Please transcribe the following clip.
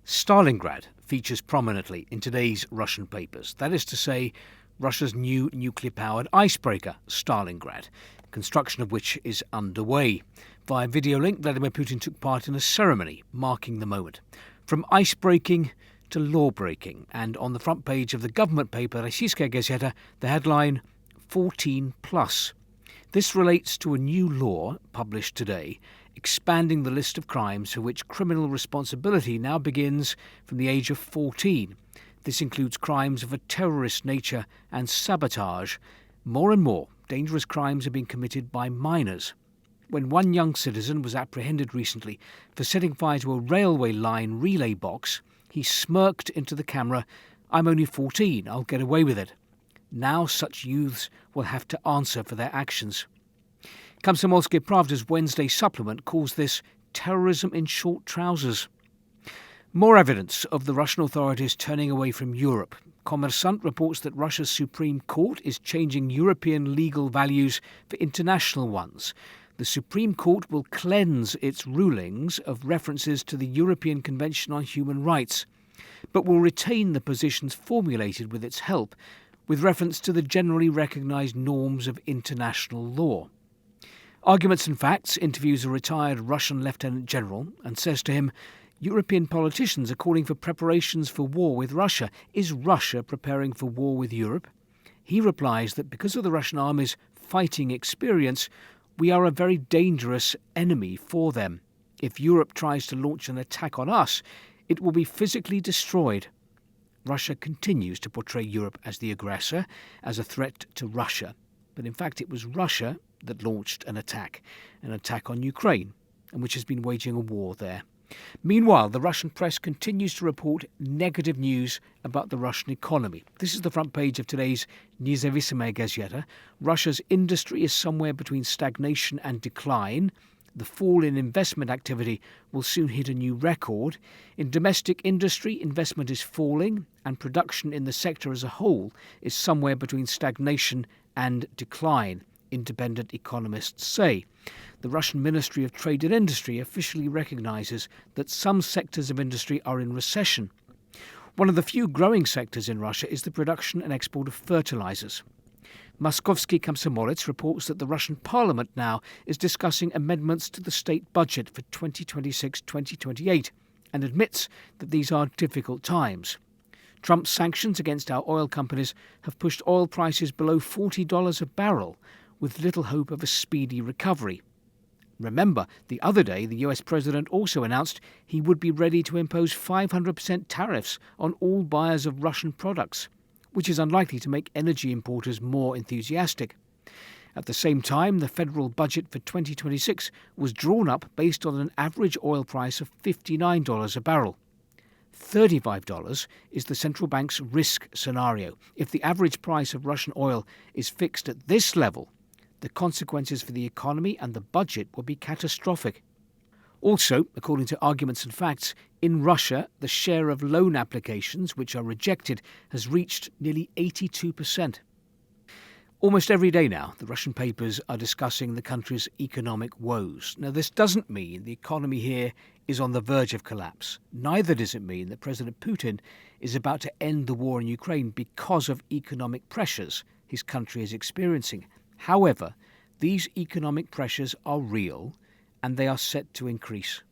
Stalingrad features prominently in today's Russian papers. That is to say, Russia's new nuclear-powered icebreaker, Stalingrad, construction of which is underway. Via video link, Vladimir Putin took part in a ceremony marking the moment. From ice-breaking to law-breaking, and on the front page of the government paper Российская газета, the headline 14+. This relates to a new law published today, expanding the list of crimes for which criminal responsibility now begins from the age of 14. This includes crimes of a terrorist nature and sabotage. More and more dangerous crimes are being committed by minors. When one young citizen was apprehended recently for setting fire to a railway line relay box, he smirked into the camera, "I'm only 14, I'll get away with it." Now such youths will have to answer for their actions. Komsomolskaya Pravda's Wednesday supplement calls this terrorism in short trousers. More evidence of the Russian authorities turning away from Europe. Kommersant reports that Russia's Supreme Court is changing European legal values for international ones. The Supreme Court will cleanse its rulings of references to the European Convention on Human Rights, but will retain the positions formulated with its help, with reference to the generally recognised norms of international law. Arguments and Facts interviews a retired Russian lieutenant general and says to him, European politicians are calling for preparations for war with Russia. Is Russia preparing for war with Europe? He replies that because of the Russian army's fighting experience, we are a very dangerous enemy for them. If Europe tries to launch an attack on us, it will be physically destroyed. Russia continues to portray Europe as the aggressor, as a threat to Russia. But in fact, it was Russia that launched an attack on Ukraine, and which has been waging a war there. Meanwhile, the Russian press continues to report negative news about the Russian economy. This is the front page of today's Nezavissimaya Gazeta. Russia's industry is somewhere between stagnation and decline. The fall in investment activity will soon hit a new record. In domestic industry, investment is falling, and production in the sector as a whole is somewhere between stagnation and decline, independent economists say. The Russian Ministry of Trade and Industry officially recognises that some sectors of industry are in recession. One of the few growing sectors in Russia is the production and export of fertilizers. Moskovsky Komsomolets reports that the Russian parliament now is discussing amendments to the state budget for 2026-2028 and admits that these are difficult times. Trump's sanctions against our oil companies have pushed oil prices below $40 a barrel, with little hope of a speedy recovery. Remember, the other day the US president also announced he would be ready to impose 500% tariffs on all buyers of Russian products, which is unlikely to make energy importers more enthusiastic. At the same time, the federal budget for 2026 was drawn up based on an average oil price of $59 a barrel. $35 is the central bank's risk scenario. If the average price of Russian oil is fixed at this level, the consequences for the economy and the budget will be catastrophic. Also, according to Arguments and Facts, in Russia, the share of loan applications which are rejected has reached nearly 82%. Almost every day now, the Russian papers are discussing the country's economic woes. Now, this doesn't mean the economy here is on the verge of collapse. Neither does it mean that President Putin is about to end the war in Ukraine because of economic pressures his country is experiencing. However, these economic pressures are real and they are set to increase.